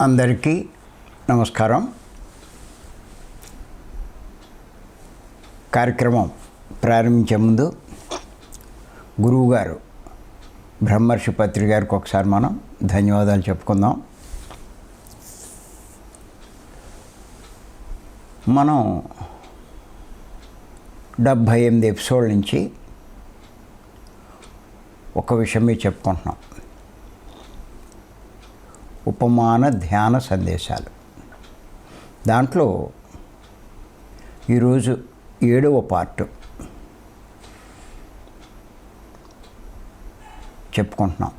అందరికీ నమస్కారం. కార్యక్రమం ప్రారంభించే ముందు గురువుగారు బ్రహ్మర్షి పత్రి గారికి ఒకసారి మనం ధన్యవాదాలు చెప్పుకుందాం. మనం 78 ఎపిసోడ్ల నుంచి ఒక విషయం మీద చెప్పుకుంటున్నాం. ఉపమాన ధ్యాన సందేశాలు. దాంట్లో ఈరోజు 7వ పార్ట్ చెప్పుకుంటున్నాం.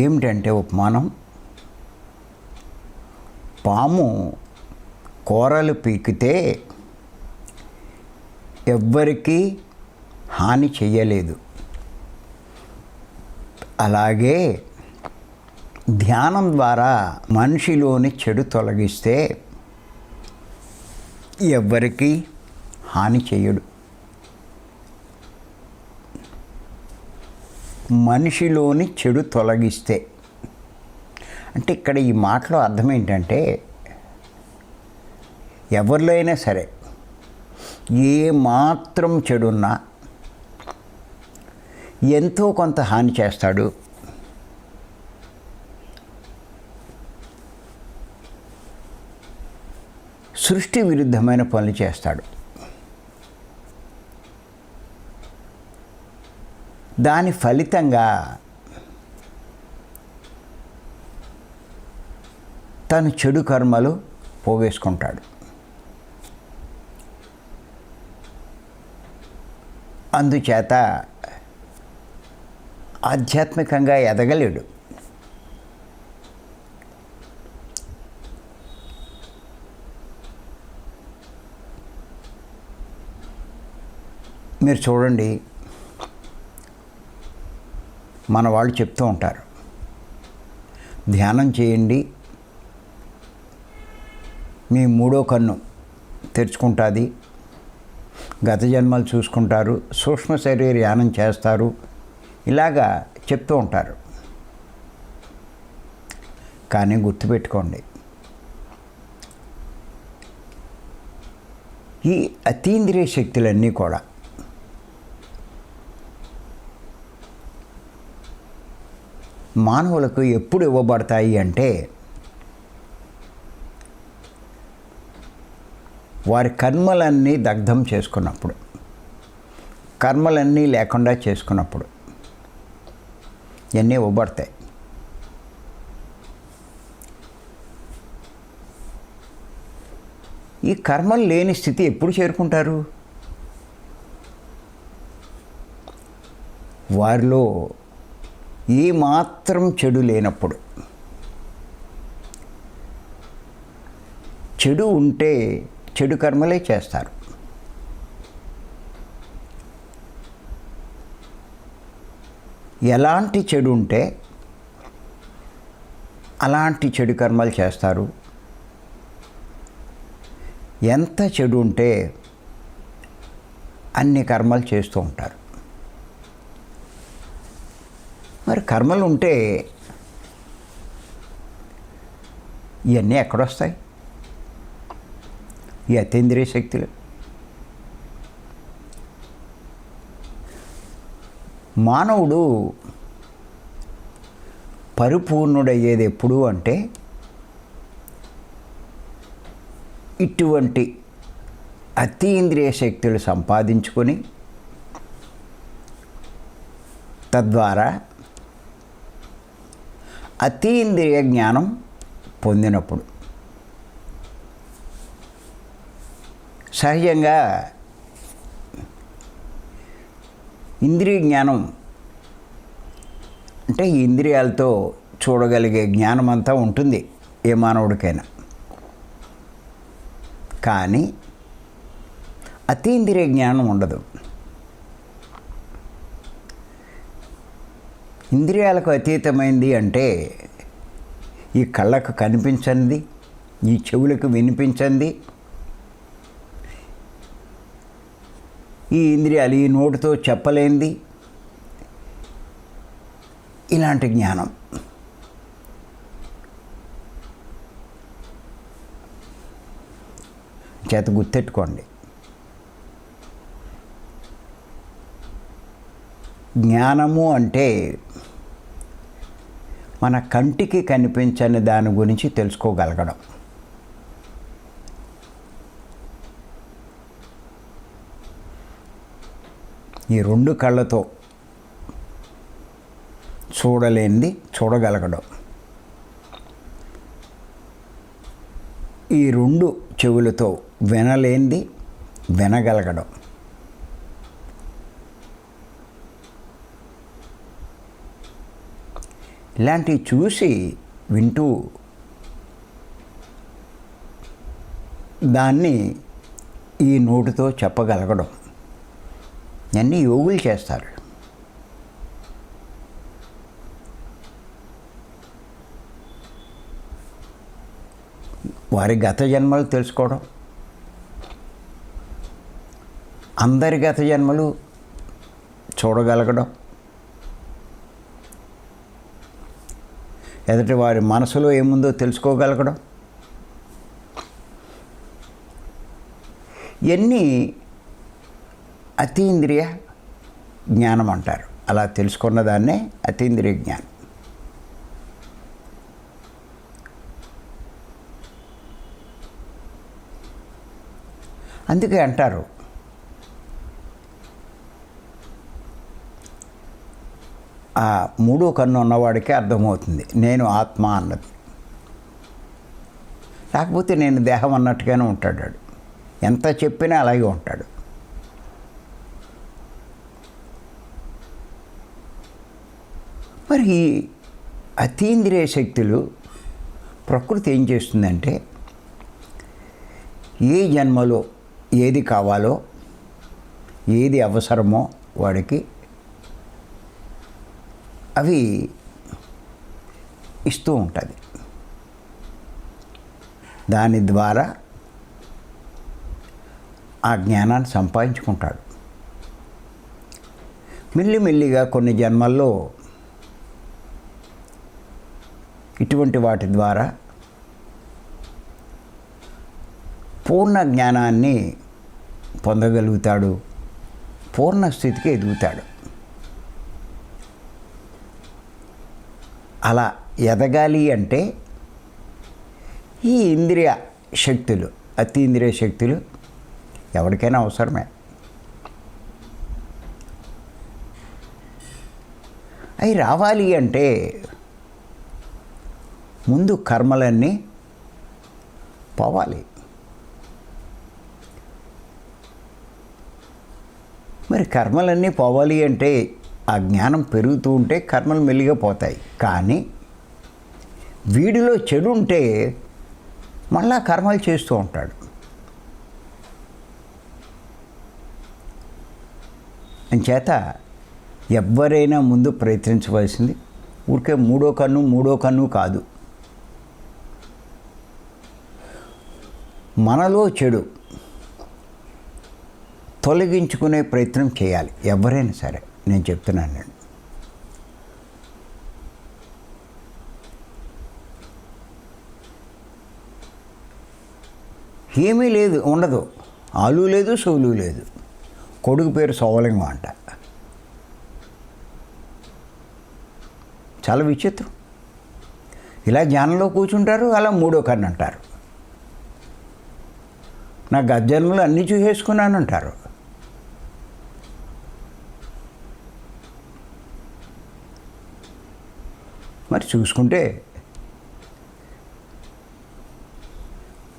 ఏమిటంటే ఉపమానం, పాము కూరలు పీకితే ఎవ్వరికీ హాని చెయ్యలేదు. అలాగే ధ్యానం ద్వారా మనిషిలోని చెడు తొలగిస్తే ఎవ్వరికీ హాని చెయ్యడు. మనిషిలోని చెడు తొలగిస్తే అంటే ఇక్కడ ఈ మాటలో అర్థం ఏంటంటే, ఎవరిలో అయినా సరే ఏ మాత్రం చెడున్నా ఎంతో కొంత హాని చేస్తాడు. సృష్టి విరుద్ధమైన పనులు చేస్తాడు. దాని ఫలితంగా తను చెడు కర్మలు పోగేసుకుంటాడు. అందుచేత ఆధ్యాత్మికంగా ఎదగలేడు. మీరు చూడండి, మన వాళ్ళు చెప్తూ ఉంటారు, ధ్యానం చేయండి, మీ 3వ కన్ను తెరుచుకుంటుంది, గత జన్మలు చూసుకుంటారు, సూక్ష్మ శరీర ధ్యానం చేస్తారు, ఇలాగా చెప్తూ ఉంటారు. కానీ గుర్తుపెట్టుకోండి, ఈ అతీంద్రియ శక్తులన్నీ కూడా మానవులకు ఎప్పుడు ఇవ్వబడతాయి అంటే, వారి కర్మలన్నీ దగ్ధం చేసుకున్నప్పుడు, కర్మలన్నీ లేకుండా చేసుకున్నప్పుడు ఇవన్నీ ఇవ్వబడతాయి. ఈ కర్మలు లేని స్థితి ఎప్పుడు చేరుకుంటారు? వారిలో ఏ మాత్రం చెడు లేనప్పుడు. చెడు ఉంటే చెడు కర్మలే చేస్తారు. ఎలాంటి చెడు ఉంటే అలాంటి చెడు కర్మలు చేస్తారు. ఎంత చెడు ఉంటే అన్ని కర్మలు చేస్తూ ఉంటారు. మరి కర్మలు ఉంటే ఇవన్నీ ఎక్కడొస్తాయి? ఈ అతీంద్రియ శక్తులు. మానవుడు పరిపూర్ణుడయ్యేది ఎప్పుడు అంటే, ఇటువంటి అతీంద్రియ శక్తులు సంపాదించుకొని తద్వారా అతీంద్రియ జ్ఞానం పొందినప్పుడు. సహజంగా ఇంద్రియ జ్ఞానం అంటే ఇంద్రియాలతో చూడగలిగే జ్ఞానం అంతా ఉంటుంది ఏ మానవుడికైనా. కానీ అతీంద్రియ జ్ఞానం ఉండదు. ఇంద్రియాలకు అతీతమైంది అంటే ఈ కళ్ళకు కనిపించంది, ఈ చెవులకు వినిపించంది, ఈ ఇంద్రియాలు ఈ నోటితో చెప్పలేంది, ఇలాంటి జ్ఞానం. చేత గుర్తెట్టుకోండి, జ్ఞానము అంటే మన కంటికి కనిపించని దాని గురించి తెలుసుకోగలగడం. ఈ రెండు కళ్ళతో చూడలేనిది చూడగలగడం, ఈ రెండు చెవులతో వినలేనిది వినగలగడం, ఇలాంటివి చూసి వింటూ దాన్ని ఈ నోటితో చెప్పగలగడం అన్నీ యోగులు చేస్తారు. వారి గత జన్మలు తెలుసుకోవడం, అందరి గత జన్మలు చూడగలగడం, ఎదుటి వారి మనసులో ఏముందో తెలుసుకోగలగడం, ఇవన్నీ అతీంద్రియ జ్ఞానం అంటారు. అలా తెలుసుకున్న దాన్నే అతీంద్రియ జ్ఞానం. అందుకే అంటారు ఆ మూడో కన్ను ఉన్నవాడికే అర్థమవుతుంది నేను ఆత్మ అన్నది. లేకపోతే నేను దేహం అన్నట్టుగానే ఉంటాడు. ఎంత చెప్పినా అలాగే ఉంటాడు. మరి ఈ అతీంద్రియ శక్తులు ప్రకృతి ఏం చేస్తుందంటే ఏ జన్మలో ఏది కావాలో ఏది అవసరమో వాడికి అవి ఇస్తూ ఉంటుంది. దాని ద్వారా ఆ జ్ఞానాన్ని సంపాదించుకుంటాడు. మెల్లిమెల్లిగా కొన్ని జన్మల్లో ఇటువంటి వాటి ద్వారా పూర్ణ జ్ఞానాన్ని పొందగలుగుతాడు, పూర్ణ స్థితికి ఎదుగుతాడు. అలా ఎదగాలి అంటే ఈ ఇంద్రియ శక్తులు, అతీంద్రియ శక్తులు ఎవరికైనా అవసరమే. అవి రావాలి అంటే ముందు కర్మలన్నీ పోవాలి. మరి కర్మలన్నీ పోవాలి అంటే ఆ జ్ఞానం పెరుగుతూ ఉంటే కర్మలు మెల్లిగా పోతాయి. కానీ వీడిలో చెడు ఉంటే మళ్ళా కర్మలు చేస్తూ ఉంటాడు. అంచేత ఎవరైనా ముందు ప్రయత్నించవలసింది ఊరికే మూడో కన్ను కాదు. మనలో చెడు తొలగించుకునే ప్రయత్నం చేయాలి ఎవరైనా సరే. నేను చెప్తున్నాను నేను. ఏమీ లేదు, ఉండదు. ఆలు లేదు, సోలు లేదు. కొడుకు పేరు సోవలింగం అంట. చాలా విచిత్రం. ఇలా జ్ఞానంలో కూర్చుంటారు, అలా మూడో కన్ను అంటారు. నా గజ్జన్మలు అన్నీ చూసేసుకున్నాను అంటారు. మరి చూసుకుంటే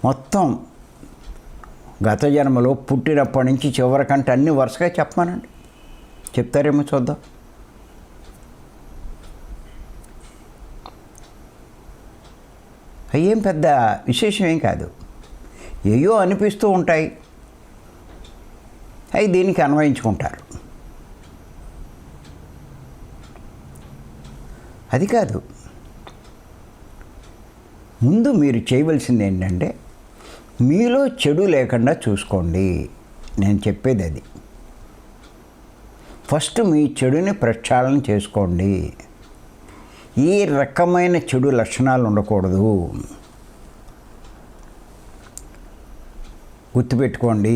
మొత్తం గత జన్మలో పుట్టినప్పటి నుంచి చివరికంటే అన్ని వరుసగా చెప్పమానండి. చెప్తారేమో చూద్దాం. అయ్యేం పెద్ద విశేషం ఏం కాదు. ఏయో అనిపిస్తూ ఉంటాయి, అవి దీనికి అన్వయించుకుంటారు. అది కాదు. ముందు మీరు చేయవలసింది ఏంటంటే మీలో చెడు లేకుండా చూసుకోండి. నేను చెప్పేది అది. ఫస్ట్ మీ చెడుని ప్రక్షాళన చేసుకోండి. ఈ రకమైన చెడు లక్షణాలు ఉండకూడదు. గుర్తుపెట్టుకోండి,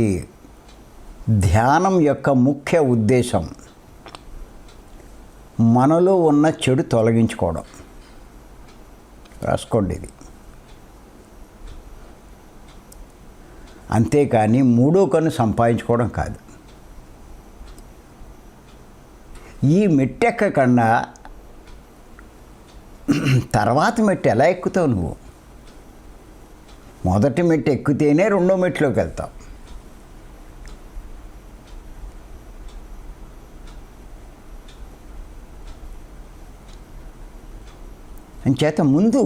ధ్యానం యొక్క ముఖ్య ఉద్దేశం మనలో ఉన్న చెడు తొలగించుకోవడం. రాసుకోండి ఇది. అంతేకాని మూడో కన్ను సంపాదించుకోవడం కాదు. ఈ మెట్టెక్కకుండా తర్వాత మెట్టు ఎలా ఎక్కుతావు నువ్వు? మొదటి మెట్టు ఎక్కితేనే రెండో మెట్టులోకి వెళ్తావు. అంచేత ముందు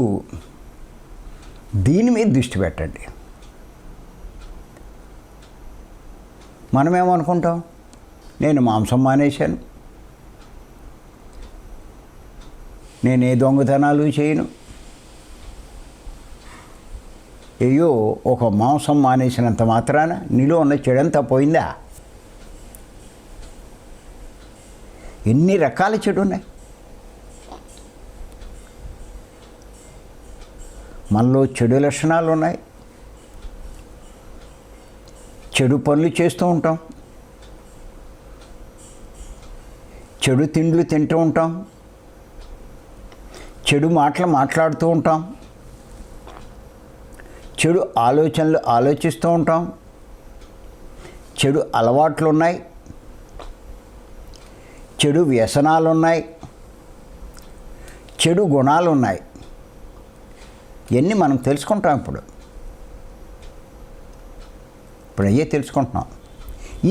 దీని మీద దృష్టి పెట్టండి. మనమేమనుకుంటాం, నేను మాంసం మానేశాను, నేను ఏ దొంగతనాలు చేయను, అయ్యో ఒక మాంసం మానేసినంత మాత్రాన నీలో ఉన్న చెడంతా పోయిందా? ఎన్ని రకాల చెడు ఉన్నాయి మనలో. చెడు లక్షణాలు ఉన్నాయి, చెడు పనులు చేస్తూ ఉంటాం, చెడు తిండ్లు తింటూ ఉంటాం, చెడు మాటలు మాట్లాడుతూ ఉంటాం, చెడు ఆలోచనలు ఆలోచిస్తూ ఉంటాం, చెడు అలవాట్లు ఉన్నాయి, చెడు వ్యసనాలు ఉన్నాయి, చెడు గుణాలు ఉన్నాయి. ఇవన్నీ మనం తెలుసుకుంటాం. ఇప్పుడు అయ్యే తెలుసుకుంటున్నాం.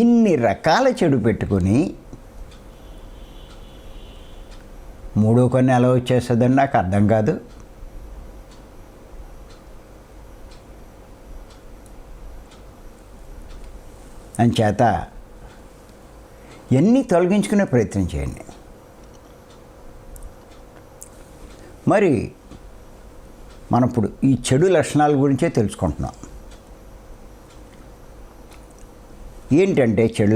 ఇన్ని రకాల చెడు పెట్టుకొని మూడో కన్ను ఎలా వచ్చేస్తుందని నాకు అర్థం కాదు. అంచేత ఎన్ని తొలగించుకునే ప్రయత్నం చేయండి. మరి మనం ఇప్పుడు ఈ చెడు లక్షణాల గురించే తెలుసుకుంటున్నాం. ఏంటంటే చెడు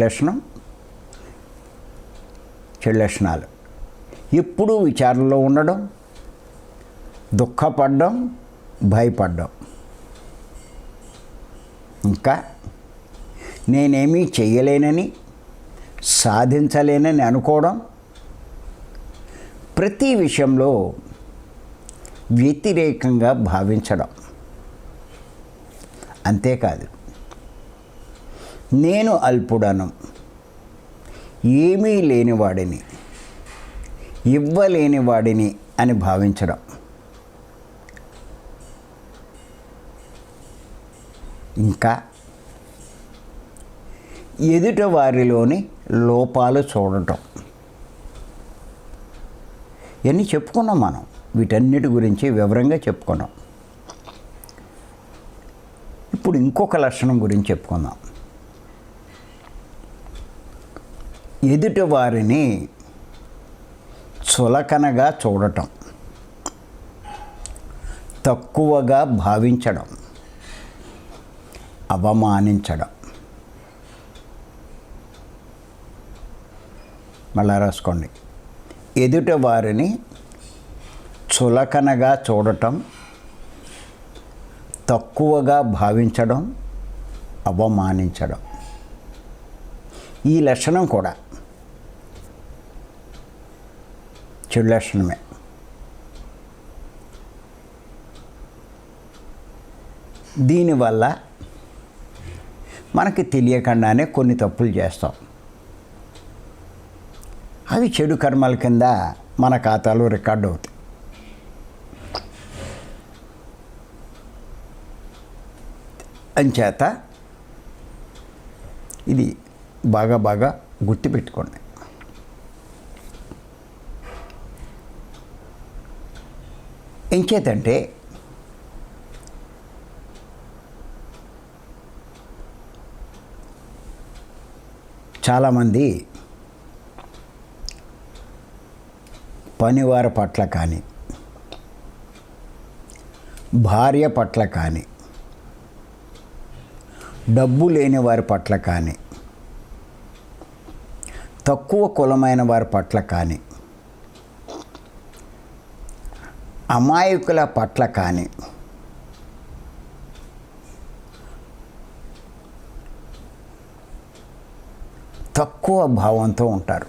లక్షణాలు ఎప్పుడూ విచారంలో ఉండడం, దుఃఖపడడం, భయపడడం, ఇంకా నేనేమీ చెయ్యలేనని, సాధించలేనని అనుకోవడం, ప్రతి విషయంలో వ్యతిరేకంగా భావించడం. అంతేకాదు, నేను అల్పుడను, ఏమీ లేనివాడిని, ఇవ్వలేనివాడిని అని భావించడం. ఇంకా ఎదుట వారిలోని లోపాలు చూడటం. ఇవన్నీ చెప్పుకున్నాం మనం. వీటన్నిటి గురించి వివరంగా చెప్పుకున్నాం. ఇప్పుడు ఇంకొక లక్షణం గురించి చెప్పుకుందాం. ఎదుట వారిని చులకనగా చూడటం, తక్కువగా భావించడం, అవమానించడం. మళ్ళా రాసుకోండి. ఎదుట వారిని చులకనగా చూడటం, తక్కువగా భావించడం, అవమానించడం. ఈ లక్షణం కూడా చెడు లక్షణమే. దీనివల్ల మనకి తెలియకుండానే కొన్ని తప్పులు చేస్తాం. అవి చెడు కర్మల కింద మన ఖాతాలో రికార్డు అవుతాయి. అంచేత ఇది బాగా గుర్తుపెట్టుకోండి. ఎంచేతంటే చాలామంది పనివారి పట్ల కానీ, భార్య పట్ల కానీ, డబ్బు లేని వారి పట్ల కానీ, తక్కువ కులమైన వారి పట్ల కానీ అమాయకుల పట్ల కానీ తక్కువ భావంతో ఉంటారు,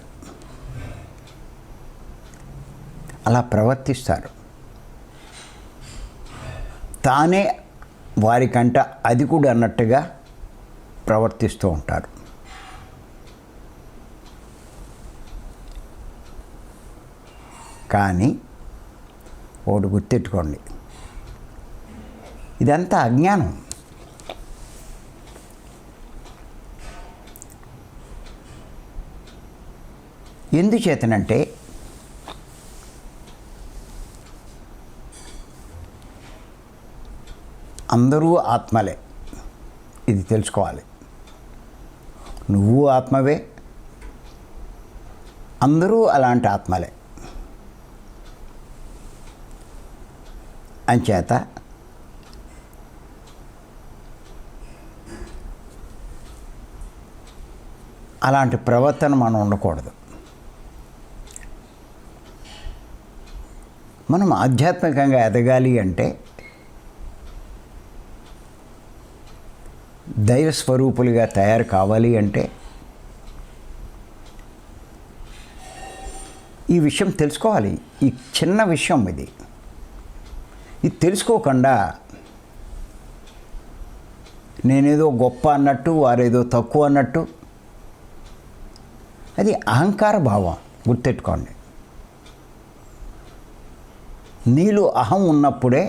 అలా ప్రవర్తిస్తారు. తానే వారికంట అధికుడు అన్నట్టుగా ప్రవర్తిస్తూ ఉంటారు. కానీ ఒకటి గుర్తెట్టుకోండి, ఇదంతా అజ్ఞానం. ఎందుచేతనంటే అందరూ ఆత్మలే, ఇది తెలుసుకోవాలి. నువ్వు ఆత్మవే, అందరూ అలాంటి ఆత్మలే. అంచేత అలాంటి ప్రవర్తన మనం ఉండకూడదు. మనం ఆధ్యాత్మికంగా ఎదగాలి అంటే దైవ స్వరూపులుగా తయారు కావాలి అంటే ఈ విషయం తెలుసుకోవాలి. ఈ చిన్న విషయం ఇది తెలుసుకోకుండా నేనేదో గొప్ప అన్నట్టు, వారేదో తక్కువ అన్నట్టు, అది అహంకార భావం. గుర్తెట్టుకోండి, నీలో అహం ఉన్నప్పుడే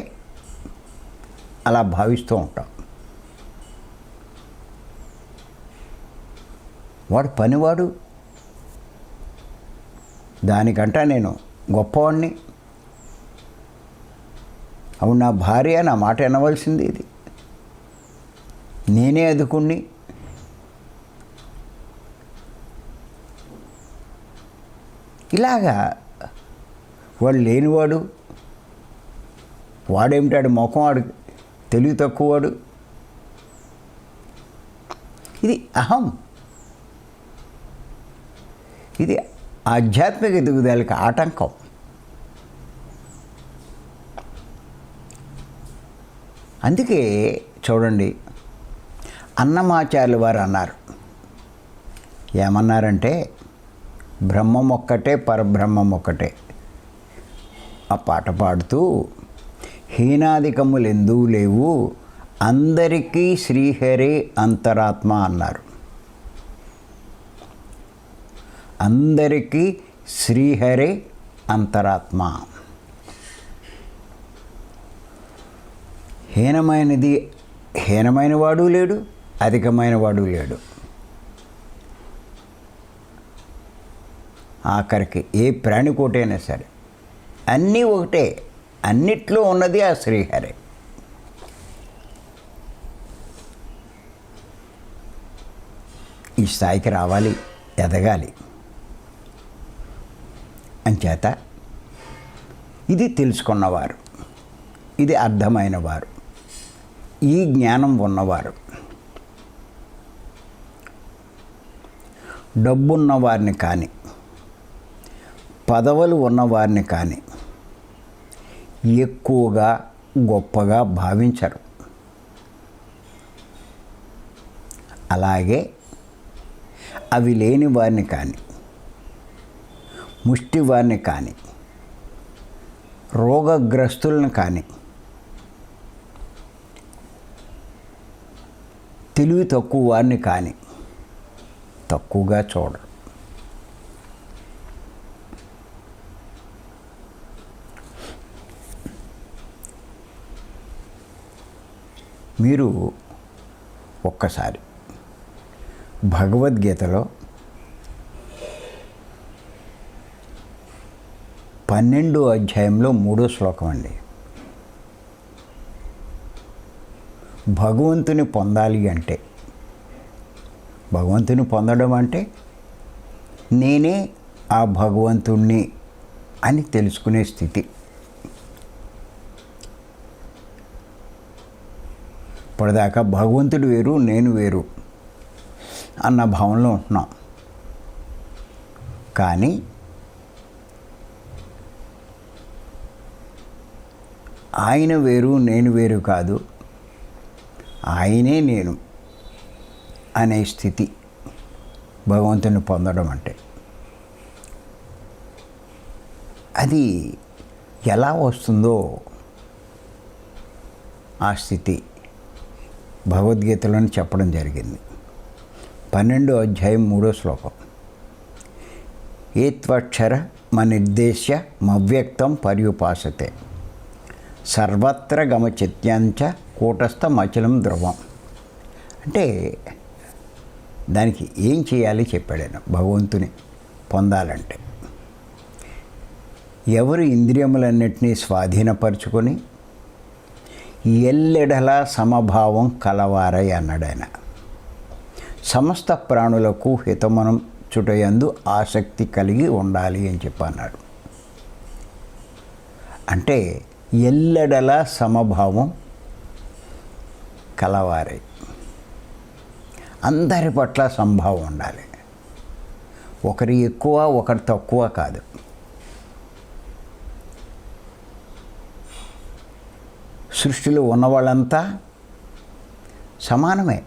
అలా భావిస్తూ ఉంటాం. వాడు పనివాడు, దానికంట నేను గొప్పవాడిని, అవును నా భార్య నా మాట వినవలసింది, ఇది నేనే అదుకుణ్ణి. ఇలాగా వాడు లేనివాడు, వాడేమిటాడు మొఖం, వాడు తెలివి తక్కువవాడు, ఇది అహం. ఇది ఆధ్యాత్మిక ఎదుగుదలకు ఆటంకం. అందుకే చూడండి, అన్నమాచార్యులు వారు అన్నారు, ఏమన్నారంటే బ్రహ్మం ఒక్కటే, పరబ్రహ్మం ఒక్కటే. ఆ పాట పాడుతూ హీనాధికములు ఎందుకు లేవు, అందరికీ శ్రీహరే అంతరాత్మ అన్నారు. అందరికీ శ్రీహరే అంతరాత్మ. హీనమైన వాడు లేడు, అధికమైన వాడు లేడు. ఆఖరికి ఏ ప్రాణికోటైనా సరే అన్నీ ఒకటే, అన్నిట్లో ఉన్నది ఆ శ్రీహరే. ఈ స్థాయికి రావాలి, ఎదగాలి. అంచేత ఇది తెలుసుకున్నవారు, ఇది అర్థమైన వారు, ఈ జ్ఞానం ఉన్నవారు, డబ్బున్నవారిని కానీ, పదవులు ఉన్నవారిని కానీ ఎక్కువగా గొప్పగా భావించరు. అలాగే అవి లేని వారిని కానీ, ముష్టి వారిని కానీ, రోగగ్రస్తులను కానీ, తెలివి తక్కువ వారిని కానీ తక్కువగా చూడరు. మీరు ఒక్కసారి భగవద్గీతలో 12వ అధ్యాయంలో 3వ శ్లోకం అండి, భగవంతుని పొందాలి అంటే, భగవంతుని పొందడం అంటే నేనే ఆ భగవంతుణ్ణి అని తెలుసుకునే స్థితి. ఇప్పటిదాకా భగవంతుడు వేరు, నేను వేరు అన్న భావనలో ఉంటున్నాం. కానీ ఆయన వేరు నేను వేరు కాదు, ఆయనే నేను అనే స్థితి భగవంతుని పొందడం అంటే. అది ఎలా వస్తుందో ఆ స్థితి భగవద్గీతలోని చెప్పడం జరిగింది. 12వ అధ్యాయం 3వ శ్లోకం. ఏత్వక్షర మనిర్దేశ్య మవ్యక్తం పర్యుపాసతే సర్వత్ర గమచిత్యంచ కూటస్థమచలం ధ్రువం. అంటే దానికి ఏం చేయాలి చెప్పాడు ఆయన. భగవంతుని పొందాలంటే ఎవరు ఇంద్రియములన్నిటినీ స్వాధీనపరుచుకొని ఎల్లెడలా సమభావం కలవారై అన్నాడు ఆయన. సమస్త ప్రాణులకు హితమనం చుటయందు ఆసక్తి కలిగి ఉండాలి అని చెప్పి అన్నాడు. అంటే ఎల్లెడలా సమభావం కలవారై, అందరి పట్ల సంభావం ఉండాలి. ఒకరి ఎక్కువ ఒకరి తక్కువ కాదు. సృష్టిలో ఉన్నవాళ్ళంతా సమానమే.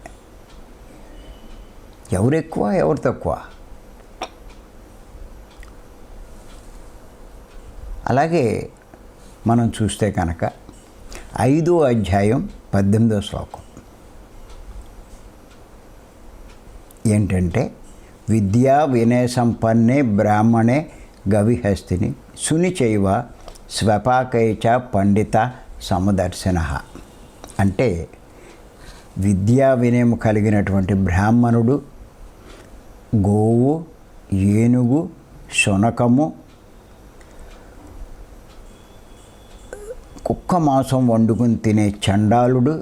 ఎవరు ఎక్కువ ఎవరు తక్కువ. అలాగే మనం చూస్తే కనుక 5వ అధ్యాయం 18వ శ్లోకం ఏంటంటే, విద్యా వినయ సంపన్నే బ్రాహ్మణే గవిహస్తిని సునిచైవ స్వపాకైచ పండిత సమదర్శన. అంటే విద్యా వినయం కలిగినటువంటి బ్రాహ్మణుడు గోవు, ఏనుగు, శునకము, కుక్క మాంసం వండుకుని తినే చండాలుడు,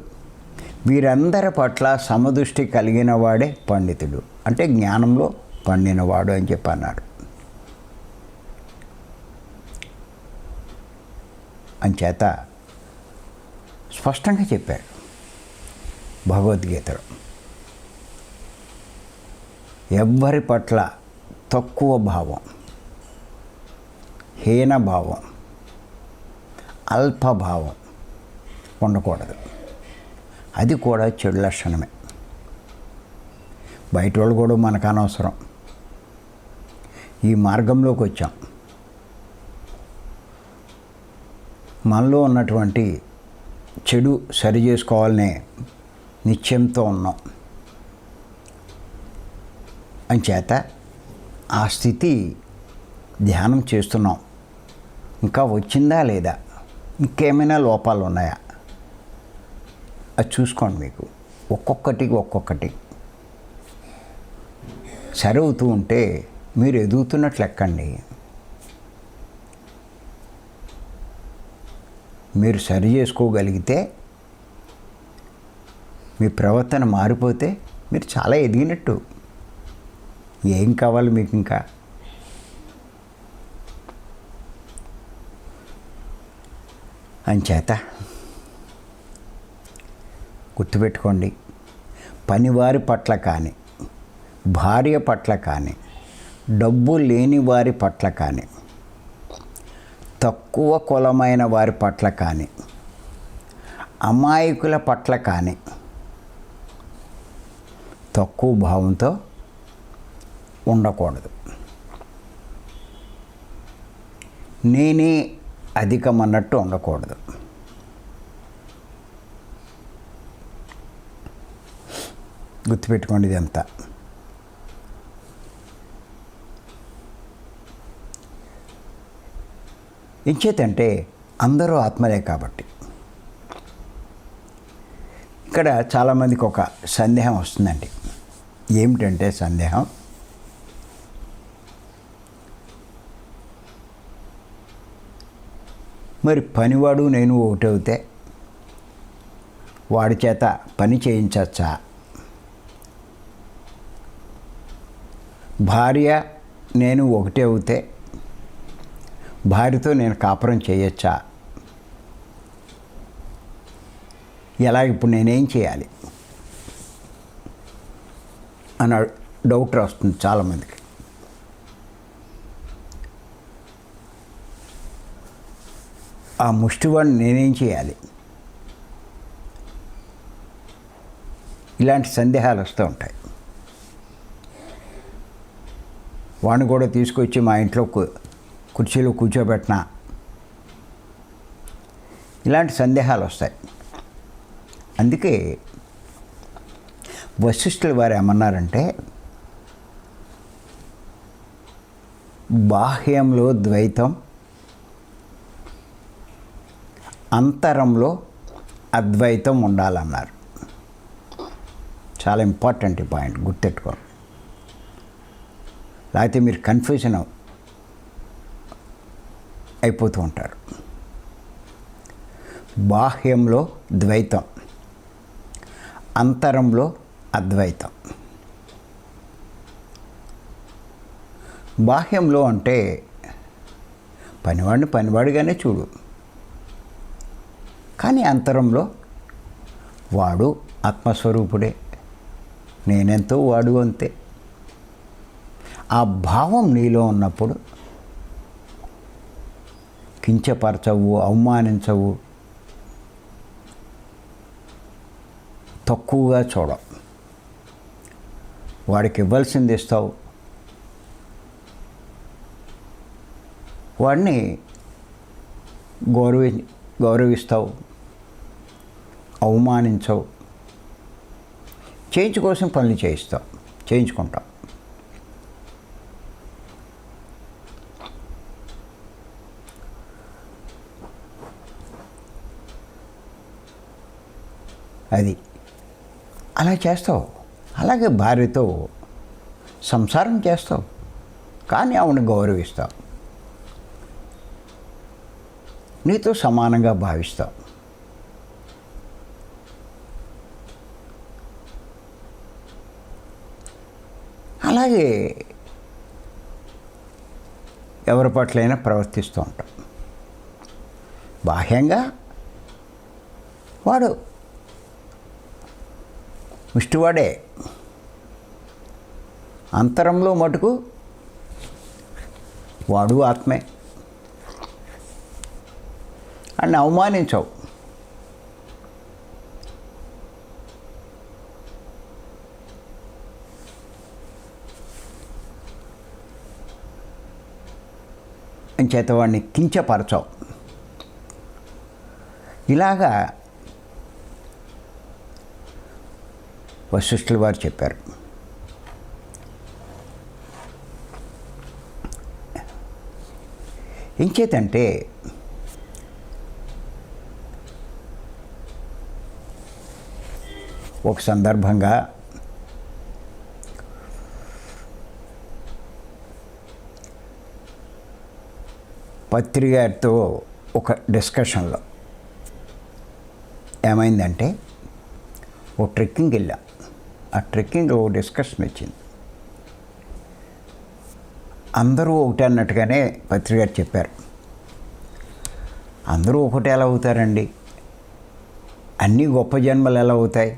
వీరందరి పట్ల సమదృష్టి కలిగిన వాడే పండితుడు. అంటే జ్ఞానంలో పండినవాడు అని చెప్పి అన్నాడు. అంచేత స్పష్టంగా చెప్పాడు భగవద్గీతలో. ఎవ్వరి పట్ల తక్కువ భావం, హీనభావం, అల్పభావం ఉండకూడదు. అది కూడా చెడు లక్షణమే. బయట వాళ్ళు కూడా మనకు అనవసరం. ఈ మార్గంలోకి వచ్చాం. మనలో ఉన్నటువంటి చెడు సరి చేసుకోవాలనే నిశ్చయంతో ఉన్నాం. అంచేత ఆ స్థితి ధ్యానం చేస్తున్నాం. ఇంకా వచ్చిందా లేదా, ఇంకేమైనా లోపాలు ఉన్నాయా, అది చూసుకోండి. మీకు ఒక్కొక్కటి సరి అవుతూ ఉంటే మీరు ఎదుగుతున్నట్లు ఎక్కండి. మీరు సరి చేసుకోగలిగితే, మీ ప్రవర్తన మారిపోతే మీరు చాలా ఎదిగినట్టు. ఏం కావాలి మీకు ఇంకా? అంచేత గుర్తుపెట్టుకోండి, పనివారి పట్ల కానీ, భార్య పట్ల కానీ, డబ్బు లేని వారి పట్ల కానీ, తక్కువ కులమైన వారి పట్ల కానీ, అమాయకుల పట్ల కానీ తక్కువ భావంతో ఉండకూడదు. నేనే అధికమన్నట్టు ఉండకూడదు. గుర్తుపెట్టుకోండి ఇదంతా. ఎంచేతంటే అందరూ ఆత్మలే కాబట్టి. ఇక్కడ చాలామందికి ఒక సందేహం వస్తుందండి. ఏమిటంటే సందేహం, మరి పనివాడు నేను ఒకటవుతే వాడి చేత పని చేయించచ్చా? భార్య నేను ఒకటే అవుతే భార్యతో నేను కాపురం చేయొచ్చా? ఎలా, ఇప్పుడు నేనేం చేయాలి అన్న డౌట్ వస్తుంది చాలామందికి. ఆ ముష్టివాడిని నేనేం చేయాలి? ఇలాంటి సందేహాలు వస్తూ ఉంటాయి. వాడిని కూడా తీసుకొచ్చి మా ఇంట్లో కుర్చీలో కూర్చోబెట్టినా, ఇలాంటి సందేహాలు వస్తాయి. అందుకే వశిష్ఠుల వారు ఏమన్నారంటే, బాహ్యంలో ద్వైతం, అంతరంలో అద్వైతం ఉండాలన్నారు. చాలా ఇంపార్టెంట్ ఈ పాయింట్, గుర్తెట్టుకోండి. లేకపోతే మీరు కన్ఫ్యూజన్ అయిపోతూ ఉంటారు. బాహ్యంలో ద్వైతం, అంతరంలో అద్వైతం. బాహ్యంలో అంటే పనివాడిని పనివాడిగానే చూడు, కానీ అంతరంలో వాడు ఆత్మస్వరూపుడే, నేనెంతో వాడు అంతే. ఆ భావం నీలో ఉన్నప్పుడు కించపరచవు, అవమానించవు, తక్కువగా చూడవు. వాడికి ఇవ్వాల్సింది ఇస్తావు, వాడిని గౌరవిస్తావు, అవమానించవు, చేయించు కోసం పనులు చేయించుకుంటావు. అది అలా చేస్తావు. అలాగే భార్యతో సంసారం చేస్తావు, కానీ ఆవిడని గౌరవిస్తావు, నీతో సమానంగా భావిస్తావు. అలాగే ఎవరి పట్లైనా ప్రవర్తిస్తూ ఉంటాం. బాహ్యంగా వాడు ముష్టివాడే, అంతరంలో మటుకు వాడు ఆత్మే. అని అవమానించవు. అంచేత వాడిని కించపరచవు. ఇలాగా వశిష్ఠుల వారు చెప్పారు. ఇంచేతంటే ఒక సందర్భంగా పత్రి గారితో ఒక డిస్కషన్లో ఏమైందంటే, ఓ ట్రెక్కింగ్ వెళ్ళాం. ఆ ట్రెక్కింగ్లో ఓ డిస్కషన్ వచ్చింది. అందరూ ఒకటే అన్నట్టుగానే పత్రి గారు చెప్పారు. అందరూ ఒకటే ఎలా అవుతారండి? అన్నీ గొప్ప జన్మలు ఎలా అవుతాయి?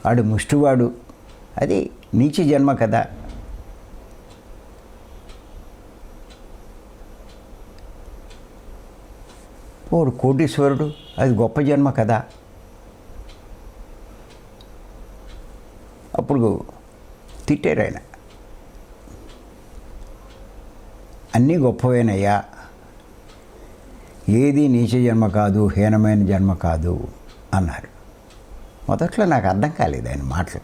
వాడు ముష్టివాడు, అది నీచ జన్మ కదా. వాడు కోటీశ్వరుడు, అది గొప్ప జన్మ కదా. అప్పుడు తిట్టారు ఆయన. అన్నీ గొప్పవేనయ్యా, ఏది నీచ జన్మ కాదు, హీనమైన జన్మ కాదు అన్నారు. మొదట్లో నాకు అర్థం కాలేదు ఆయన మాటలు.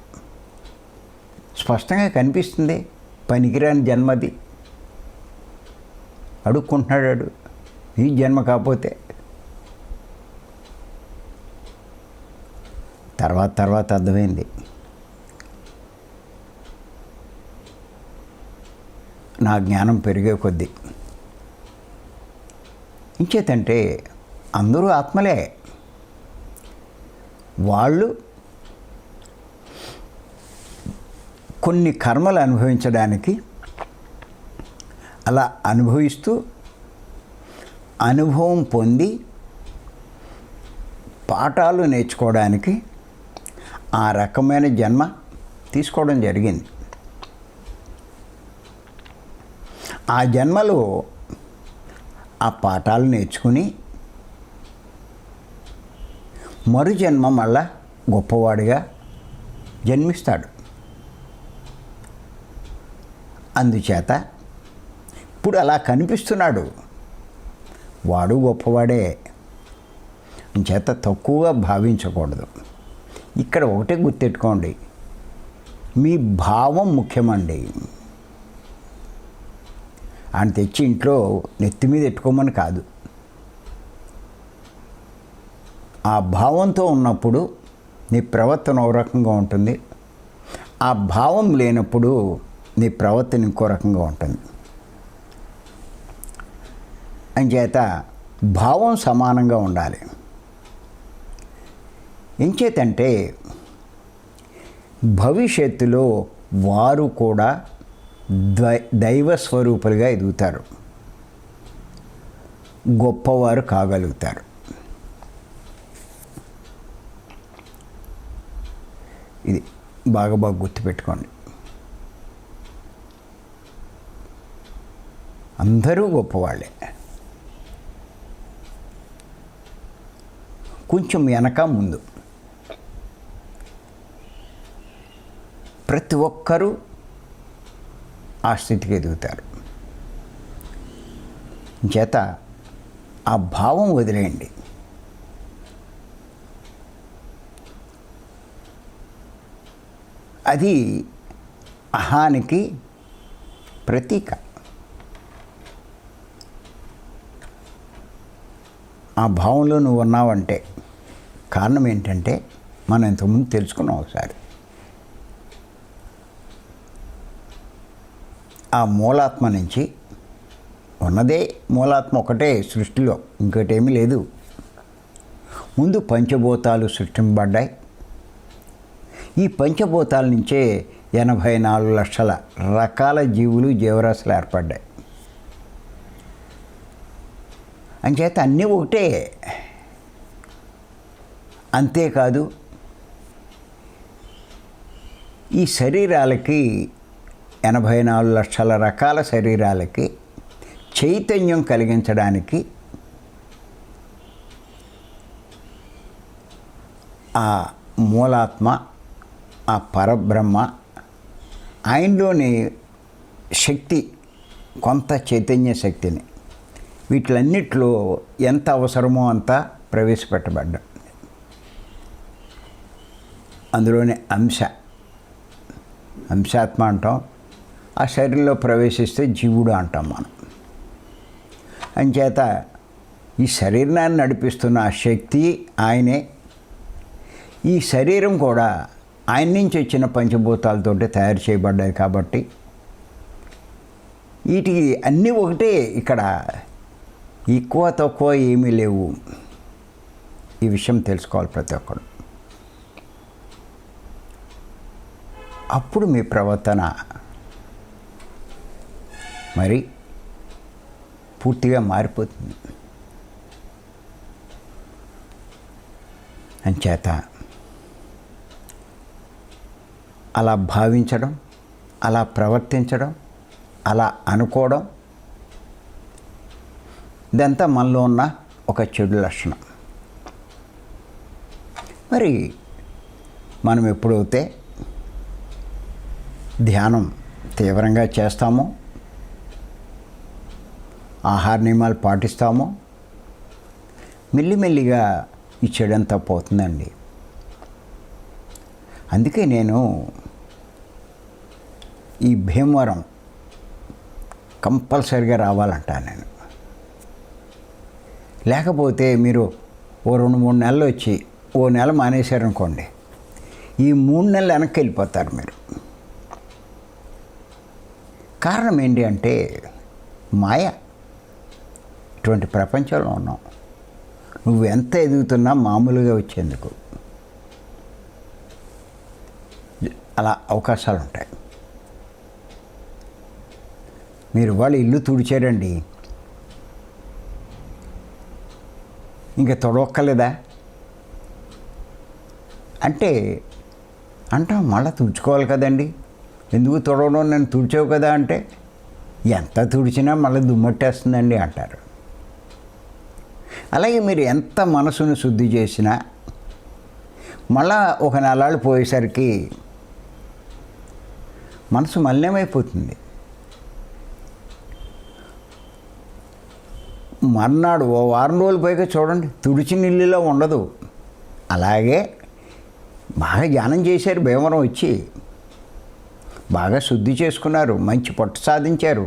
స్పష్టంగా కనిపిస్తుంది, పనికిరాని జన్మది. అడుక్కుంటున్నాడు, ఈ జన్మ కాకపోతే. తర్వాత అర్థమైంది. నా జ్ఞానం పెరిగే కొద్దీ. ఇంచేతంటే అందరూ ఆత్మలే. వాళ్ళు కొన్ని కర్మలు అనుభవించడానికి అలా అనుభవిస్తూ అనుభవం పొంది పాఠాలు నేర్చుకోవడానికి ఆ రకమైన జన్మ తీసుకోవడం జరిగింది. ఆ జన్మలో ఆ పాఠాలు నేర్చుకుని మరుజన్మ మళ్ళా గొప్పవాడిగా జన్మిస్తాడు. అందుచేత ఇప్పుడు అలా కనిపిస్తున్నాడు, వాడు గొప్పవాడే. చేత తక్కువగా భావించకూడదు. ఇక్కడ ఒకటే గుర్తెట్టుకోండి, మీ భావం ముఖ్యమండి. ఆయన తెచ్చి ఇంట్లో నెత్తి మీద ఎట్టుకోమని కాదు. ఆ భావంతో ఉన్నప్పుడు నీ ప్రవర్తన ఒక రకంగా ఉంటుంది, ఆ భావం లేనప్పుడు నీ ప్రవర్తన ఇంకో రకంగా ఉంటుంది. అంచేత భావం సమానంగా ఉండాలి. ఎంచేతంటే భవిష్యత్తులో వారు కూడా దైవ స్వరూపులుగా ఎదుగుతారు, గొప్పవారు కాగలుగుతారు. ఇది బాగా గుర్తుపెట్టుకోండి. అందరూ గొప్పవాళ్ళే. కొంచెం వెనక ముందు ప్రతి ఒక్కరూ ఆ స్థితికి ఎదుగుతారు. చేత ఆ భావం వదిలేయండి. అది అహానికి ప్రతీక. ఆ భావంలో నువ్వు ఉన్నావంటే కారణం ఏంటంటే మనం ఇంతకుముందు తెలుసుకున్నాం ఒకసారి. ఆ మూలాత్మ నుంచి ఉన్నదే మూలాత్మ ఒకటే సృష్టిలో, ఇంకోటేమీ లేదు. ముందు పంచభూతాలు సృష్టింపబడ్డాయి. ఈ పంచభూతాల నుంచే 84 లక్షల రకాల జీవులు జీవరాశులు ఏర్పడ్డాయి. అంచేత అన్నీ ఒకటే. అంతేకాదు, ఈ శరీరాలకి 84 లక్షల రకాల శరీరాలకి చైతన్యం కలిగించడానికి ఆ మూలాత్మ, ఆ పరబ్రహ్మ, ఆయనలోని శక్తి, కొంత చైతన్య శక్తిని వీటిలన్నిటిలో ఎంత అవసరమో అంత ప్రవేశపెట్టబడ్డా. అందులోనే అంశాత్మ అంటాం. ఆ శరీరంలో ప్రవేశిస్తే జీవుడు అంటాం మనం. అంచేత ఈ శరీరాన్ని నడిపిస్తున్న ఆ శక్తి ఆయనే. ఈ శరీరం కూడా ఆయన నుంచి వచ్చిన పంచభూతాలతో తయారు చేయబడ్డాయి. కాబట్టి వీటికి అన్నీ ఒకటే. ఇక్కడ ఎక్కువ తక్కువ ఏమీ లేవు. ఈ విషయం తెలుసుకోవాలి ప్రతి ఒక్కరు. అప్పుడు మీ ప్రవర్తన మరి పూర్తిగా మారిపోతుంది. అంచేత అలా భావించడం, అలా ప్రవర్తించడం, అలా అనుకోవడం, ఇదంతా మనలో ఉన్న ఒక చెడు లక్షణం. మరి మనం ఎప్పుడైతే ధ్యానం తీవ్రంగా చేస్తామో, ఆహార నియమాలు పాటిస్తామో, మెల్లిమెల్లిగా ఈ చెడంతా పోతుందండి. అందుకే నేను ఈ భీమవరం కంపల్సరిగా రావాలంటాను నేను. లేకపోతే మీరు ఓ 2-3 నెలలు వచ్చి ఓ నెల మానేశారనుకోండి, ఈ 3 నెలలు వెనక్కి వెళ్ళిపోతారు మీరు. కారణం ఏంటి అంటే మాయ. ఇటువంటి ప్రపంచంలో ఉన్నాం. నువ్వు ఎంత ఎదుగుతున్నా మామూలుగా వచ్చేందుకు అలా అవకాశాలు ఉంటాయి. మీరు వాళ్ళు ఇల్లు తుడిచారండి, ఇంకా తొడవక్కలేదా అంటే అంటాం. మళ్ళీ తుడుచుకోవాలి కదండి, ఎందుకు తొడవడం, నేను తుడిచావు కదా అంటే ఎంత తుడిచినా మళ్ళీ దుమ్మట్టేస్తుందండి అంటారు. అలాగే మీరు ఎంత మనసును శుద్ధి చేసినా మళ్ళా ఒక నెలలు పోయేసరికి మనసు మలినమైపోతుంది. మర్నాడు ఓ వారం రోజులు పైగా చూడండి, తుడిచిన ఇల్లులో ఉండదు. అలాగే బాగా ధ్యానం చేశారు, భీమవరం వచ్చి బాగా శుద్ధి చేసుకున్నారు, మంచి పట్టు సాధించారు,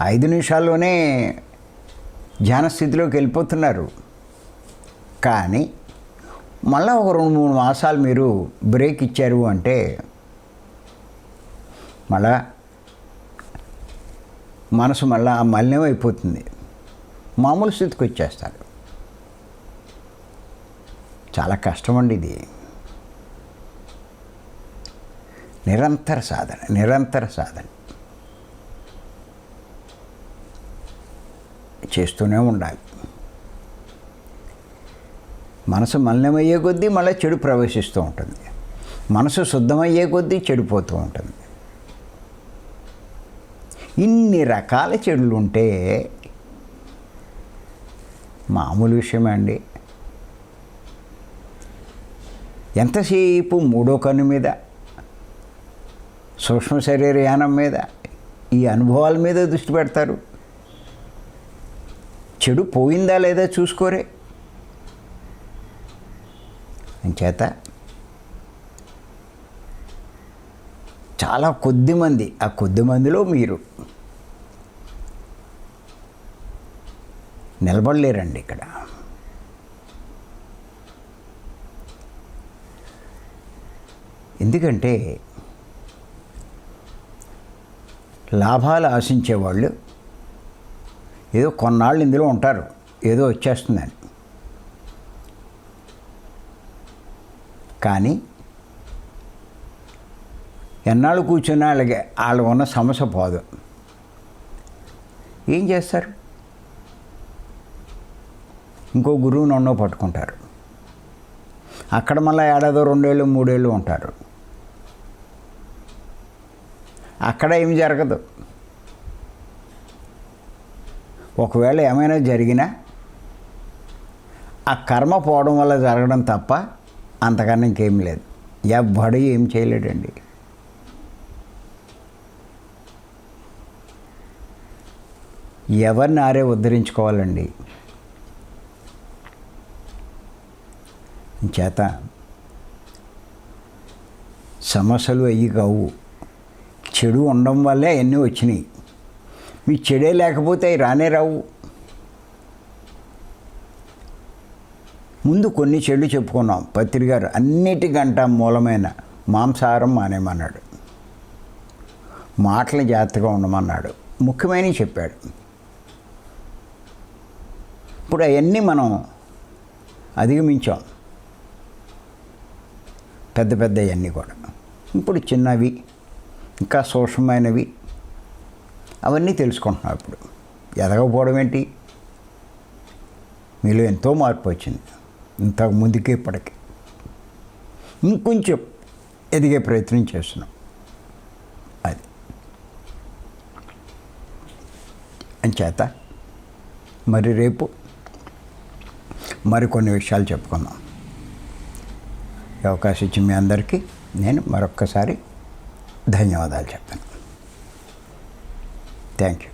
5 నిమిషాల్లోనే ధ్యాన స్థితిలోకి వెళ్ళిపోతున్నారు. కానీ మళ్ళీ ఒక 2-3 మాసాలు మీరు బ్రేక్ ఇచ్చారు అంటే మళ్ళా మనసు మళ్ళీ మలినం అయిపోతుంది, మామూలు స్థితికి వచ్చేస్తారు. చాలా కష్టమండి ఇది. నిరంతర సాధన చేస్తూనే ఉండాలి. మనసు మలినమయ్యే కొద్దీ మళ్ళీ చెడు ప్రవేశిస్తూ ఉంటుంది, మనసు శుద్ధమయ్యే కొద్దీ చెడిపోతూ ఉంటుంది. ఇన్ని రకాల చెడులు ఉంటే మామూలు విషయమే అండి. ఎంతసేపు మూడో కన్ను మీద, సూక్ష్మ శరీర యానం మీద, ఈ అనుభవాల మీద దృష్టి పెడతారు. చెడు పోయిందా లేదా చూసుకోరే. అంచేత చాలా కొద్దిమంది, ఆ కొద్దిమందిలో మీరు నిలబడలేరండి ఇక్కడ. ఎందుకంటే లాభాలు ఆశించేవాళ్ళు ఏదో కొన్నాళ్ళు ఇందులో ఉంటారు, ఏదో వచ్చేస్తుందని. కానీ ఎన్నాళ్ళు కూర్చున్నా అలాగే వాళ్ళు ఉన్న సమస్య పోదు. ఏం చేస్తారు? ఇంకో గురువుని ఉన్నో పట్టుకుంటారు. అక్కడ మళ్ళీ 1 ఏడాది 2 ఏళ్ళు 3 ఏళ్ళు ఉంటారు. అక్కడ ఏమి జరగదు. ఒకవేళ ఏమైనా జరిగినా ఆ కర్మ పోవడం వల్ల జరగడం తప్ప అంతకన్నా ఇంకేం లేదు. ఎవ్వడు ఏం చేయలేడండి. ఎవరిని ఆరే ఉద్ధరించుకోవాలండి. చేత సమస్యలు అయ్యి కావు, చెడు ఉండడం వల్లే అన్నీ వచ్చినాయి. మీ చెడే లేకపోతే అవి రానే రావు. ముందు కొన్ని చెడు చెప్పుకున్నాం. పత్రి గారు అన్నిటికంట మూలమైన మాంసాహారం మానేమన్నాడు, మాటలు జాగ్రత్తగా ఉండమన్నాడు, ముఖ్యమైనవి చెప్పాడు. ఇప్పుడు అవన్నీ మనం అధిగమించాం, పెద్ద పెద్దవన్నీ కూడా. ఇప్పుడు చిన్నవి ఇంకా సూక్ష్మమైనవి అవన్నీ తెలుసుకుంటున్నాం. ఇప్పుడు ఎదగకపోవడం ఏంటి? మీలో ఎంతో మార్పు వచ్చింది. ఇంతకు ముందుకే ఇప్పటికి ఇంకొంచెం ఎదిగే ప్రయత్నం చేస్తున్నాం. అది అంచేత మరి రేపు మరికొన్ని విషయాలు చెప్పుకుందాం. ఈ అవకాశం ఇచ్చి మీ అందరికీ నేను మరొక్కసారి ధన్యవాదాలు చెప్తాను. Thank you.